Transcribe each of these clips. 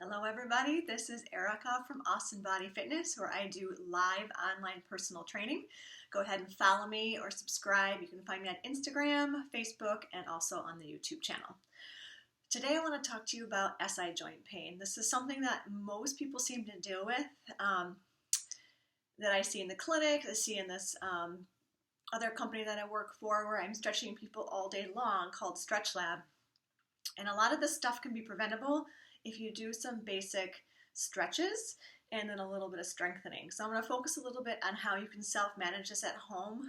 Hello everybody, this is Erika from Austin Body Fitness where I do live online personal training. Go ahead and follow me or subscribe. You can find me on Instagram, Facebook, and also on the YouTube channel. Today I want to talk to you about SI joint pain. This is something that most people seem to deal with, that I see in the clinic, I see in this other company that I work for where I'm stretching people all day long called Stretch Lab. And a lot of this stuff can be preventable if you do some basic stretches and then a little bit of strengthening. So I'm going to focus a little bit on how you can self-manage this at home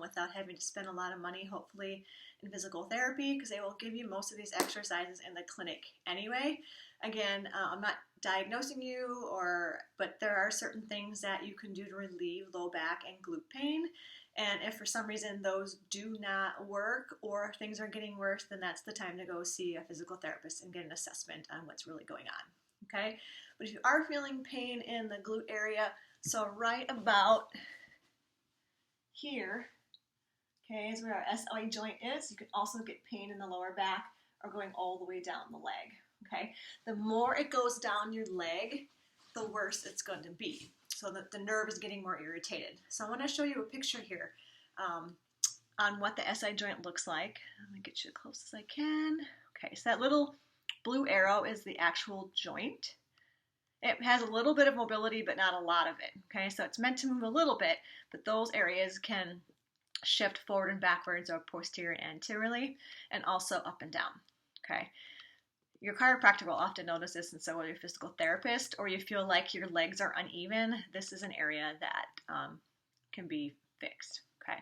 without having to spend a lot of money, hopefully, in physical therapy, because they will give you most of these exercises in the clinic anyway. Again, I'm not diagnosing you, but there are certain things that you can do to relieve low back and glute pain. And if for some reason those do not work or things are getting worse, then that's the time to go see a physical therapist and get an assessment on what's really going on, okay? But if you are feeling pain in the glute area, so right about here, okay, is where our SI joint is. You can also get pain in the lower back or going all the way down the leg, okay? The more it goes down your leg, the worse it's going to be. So that the nerve is getting more irritated. So I want to show you a picture here on what the SI joint looks like. Let me get you as close as I can. Okay, so that little blue arrow is the actual joint. It has a little bit of mobility, but not a lot of it. Okay, so it's meant to move a little bit, but those areas can shift forward and backwards or posterior and anteriorly, and also up and down. Okay. Your chiropractor will often notice this, and so will your physical therapist, or you feel like your legs are uneven. This is an area that can be fixed. Okay,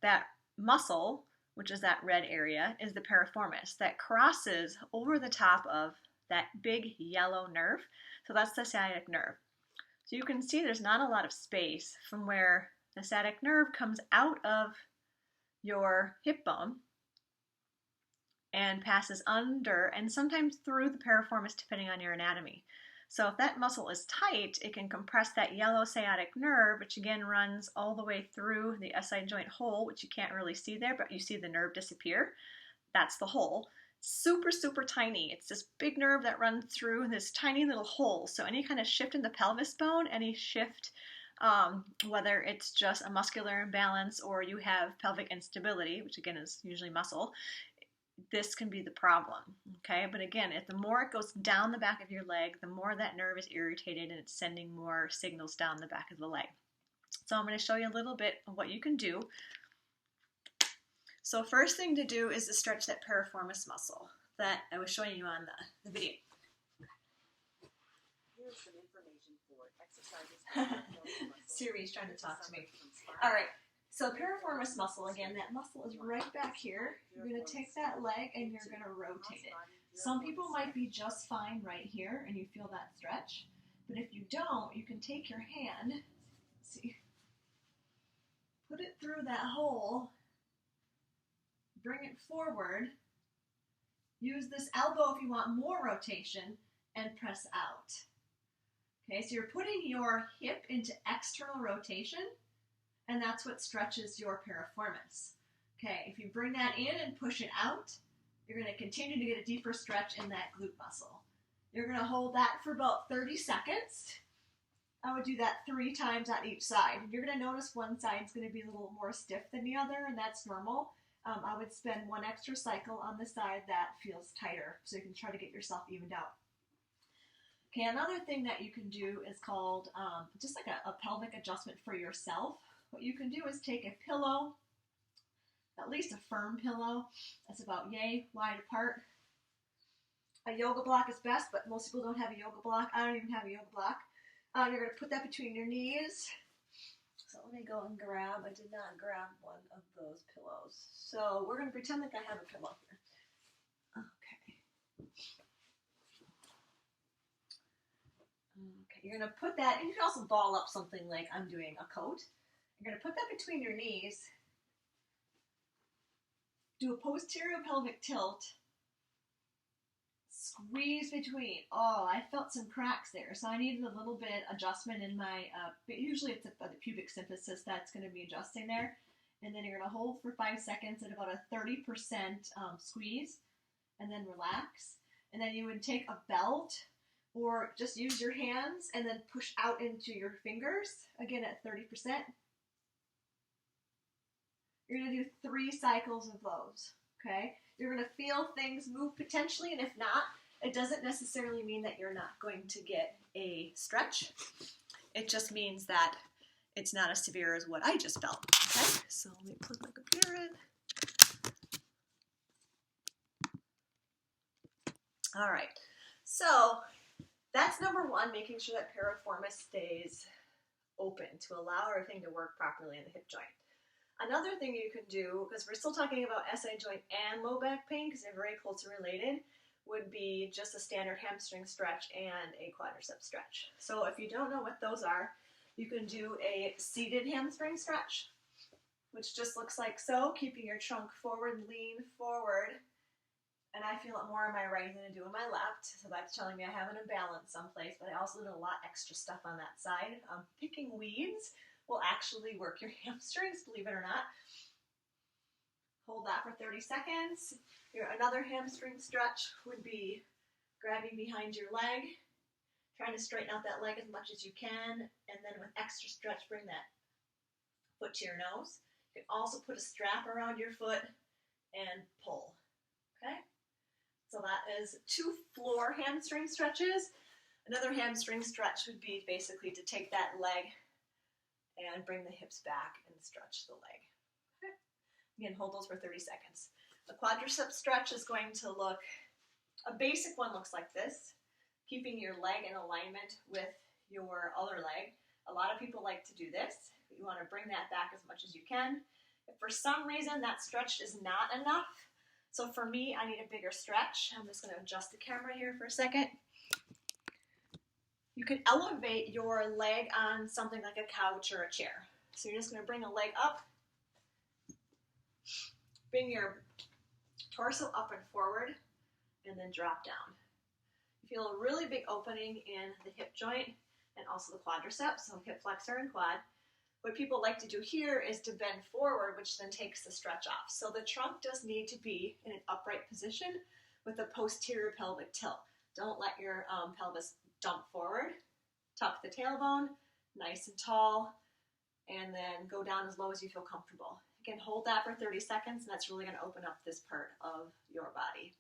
that muscle, which is that red area, is the piriformis that crosses over the top of that big yellow nerve. So that's the sciatic nerve. So you can see there's not a lot of space from where the sciatic nerve comes out of your hip bone and passes under and sometimes through the piriformis depending on your anatomy. So if that muscle is tight, it can compress that yellow sciatic nerve, which again runs all the way through the SI joint hole, which you can't really see there, but you see the nerve disappear. That's the hole. Super, super tiny. It's this big nerve that runs through this tiny little hole. So any kind of shift in the pelvis bone, any shift, whether it's just a muscular imbalance or you have pelvic instability, which again is usually muscle, this can be the problem, okay? But again, the more it goes down the back of your leg, the more that nerve is irritated and it's sending more signals down the back of the leg. So I'm going to show you a little bit of what you can do. So first thing to do is to stretch that piriformis muscle that I was showing you on the video. Here's some information for exercises. Siri's trying to talk to me. All right. So piriformis muscle, again, that muscle is right back here. You're going to take that leg and you're going to rotate it. Some people might be just fine right here and you feel that stretch. But if you don't, you can take your hand, see, put it through that hole, bring it forward, use this elbow if you want more rotation, and press out. Okay, so you're putting your hip into external rotation, and that's what stretches your piriformis. Okay, if you bring that in and push it out, you're going to continue to get a deeper stretch in that glute muscle. You're going to hold that for about 30 seconds. I would do that 3 times on each side. You're going to notice one side is going to be a little more stiff than the other, and that's normal. I would spend 1 extra cycle on the side that feels tighter, so you can try to get yourself evened out. Okay, another thing that you can do is called just like a pelvic adjustment for yourself. What you can do is take a pillow, at least a firm pillow, that's about yay wide apart. A yoga block is best, but most people don't have a yoga block. I don't even have a yoga block. You're going to put that between your knees. So let me go and grab, I did not grab one of those pillows. So we're going to pretend like I have a pillow here. Okay. Okay, you're going to put that, and you can also ball up something like I'm doing a coat. You're going to put that between your knees, do a posterior pelvic tilt, squeeze between. Oh, I felt some cracks there, so I needed a little bit adjustment in my, usually it's the pubic symphysis that's going to be adjusting there. And then you're going to hold for 5 seconds at about a 30% squeeze, and then relax. And then you would take a belt or just use your hands and then push out into your fingers, again at 30%. You're going to do 3 cycles of those, okay? You're going to feel things move potentially, and if not, it doesn't necessarily mean that you're not going to get a stretch. It just means that it's not as severe as what I just felt, okay? So let me plug my computer in. All right, so that's number 1, making sure that piriformis stays open to allow everything to work properly in the hip joint. Another thing you can do, because we're still talking about SI joint and low back pain because they're very closely related, would be just a standard hamstring stretch and a quadricep stretch. So if you don't know what those are, you can do a seated hamstring stretch, which just looks like so, keeping your trunk forward, lean forward. And I feel it more in my right than I do in my left, so that's telling me I have an imbalance someplace, but I also did a lot extra stuff on that side. Picking weeds will actually work your hamstrings, believe it or not. Hold that for 30 seconds. Another hamstring stretch would be grabbing behind your leg, trying to straighten out that leg as much as you can, and then with extra stretch, bring that foot to your nose. You can also put a strap around your foot and pull, okay? So that is 2 floor hamstring stretches. Another hamstring stretch would be basically to take that leg and bring the hips back and stretch the leg. Okay. Again, hold those for 30 seconds. The quadricep stretch is going to look, a basic one looks like this, keeping your leg in alignment with your other leg. A lot of people like to do this, but you want to bring that back as much as you can. If for some reason that stretch is not enough, so for me, I need a bigger stretch. I'm just going to adjust the camera here for a second. You can elevate your leg on something like a couch or a chair. So you're just going to bring a leg up, bring your torso up and forward, and then drop down. You feel a really big opening in the hip joint and also the quadriceps, so hip flexor and quad. What people like to do here is to bend forward, which then takes the stretch off. So the trunk does need to be in an upright position with a posterior pelvic tilt. Don't let your pelvis dump forward. Tuck the tailbone, nice and tall, and then go down as low as you feel comfortable. Again, hold that for 30 seconds, and that's really going to open up this part of your body.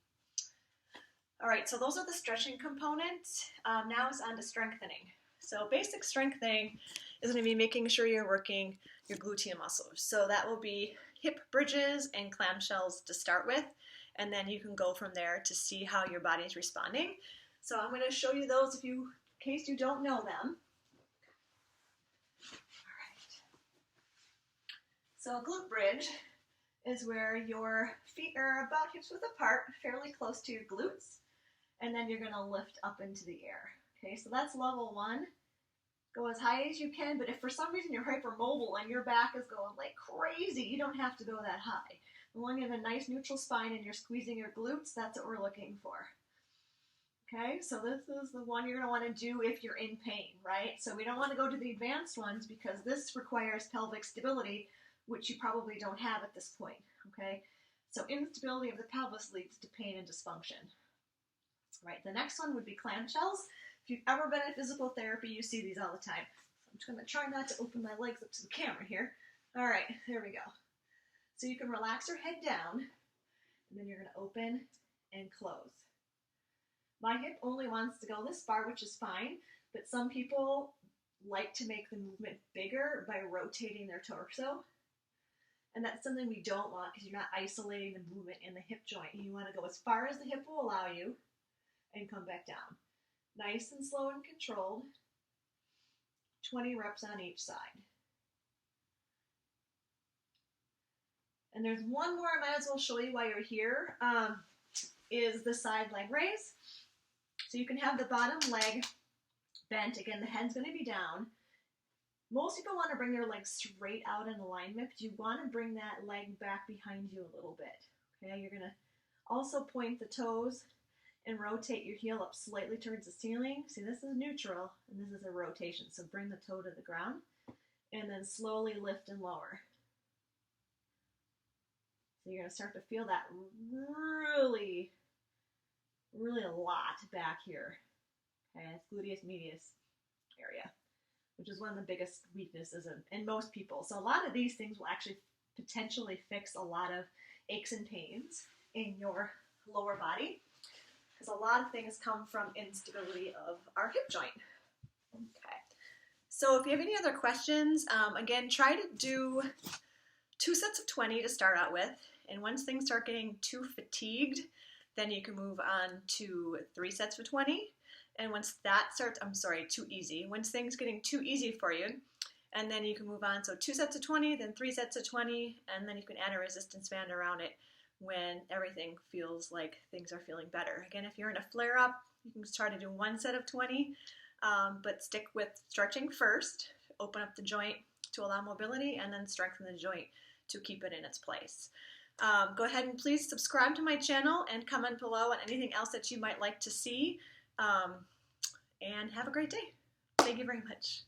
All right, so those are the stretching components. Now it's on to strengthening. So basic strengthening is going to be making sure you're working your gluteal muscles. So that will be hip bridges and clamshells to start with, and then you can go from there to see how your body is responding. So I'm going to show you those in case you don't know them. All right. So a glute bridge is where your feet are about hips width apart, fairly close to your glutes, and then you're going to lift up into the air. Okay, so that's level 1. Go as high as you can, but if for some reason you're hypermobile and your back is going like crazy, you don't have to go that high. As long as you have a nice neutral spine and you're squeezing your glutes, that's what we're looking for. Okay, so this is the one you're going to want to do if you're in pain, right? So we don't want to go to the advanced ones because this requires pelvic stability, which you probably don't have at this point, okay? So instability of the pelvis leads to pain and dysfunction. Right, the next one would be clamshells. If you've ever been in physical therapy, you see these all the time. So I'm just going to try not to open my legs up to the camera here. All right, there we go. So you can relax your head down, and then you're going to open and close. My hip only wants to go this far, which is fine, but some people like to make the movement bigger by rotating their torso. And that's something we don't want because you're not isolating the movement in the hip joint. You want to go as far as the hip will allow you and come back down. Nice and slow and controlled. 20 reps on each side. And there's one more I might as well show you while you're here, is the side leg raise. So you can have the bottom leg bent. Again, the head's going to be down. Most people want to bring their legs straight out in alignment, but you want to bring that leg back behind you a little bit. Okay, you're going to also point the toes and rotate your heel up slightly towards the ceiling. See, this is neutral, and this is a rotation. So bring the toe to the ground, and then slowly lift and lower. So you're going to start to feel that really a lot back here. Okay, it's gluteus medius area, which is one of the biggest weaknesses in most people. So a lot of these things will actually potentially fix a lot of aches and pains in your lower body, because a lot of things come from instability of our hip joint. Okay, so if you have any other questions, again, try to do 2 sets of 20 to start out with, and once things start getting too fatigued, then you can move on to 3 sets of 20. And once that starts, too easy. Once things getting too easy for you, and then you can move on. So 2 sets of 20, then 3 sets of 20, and then you can add a resistance band around it when everything feels like things are feeling better. Again, if you're in a flare-up, you can try to do 1 set of 20, but stick with stretching first, open up the joint to allow mobility, and then strengthen the joint to keep it in its place. Go ahead and please subscribe to my channel and comment below on anything else that you might like to see. And have a great day. Thank you very much.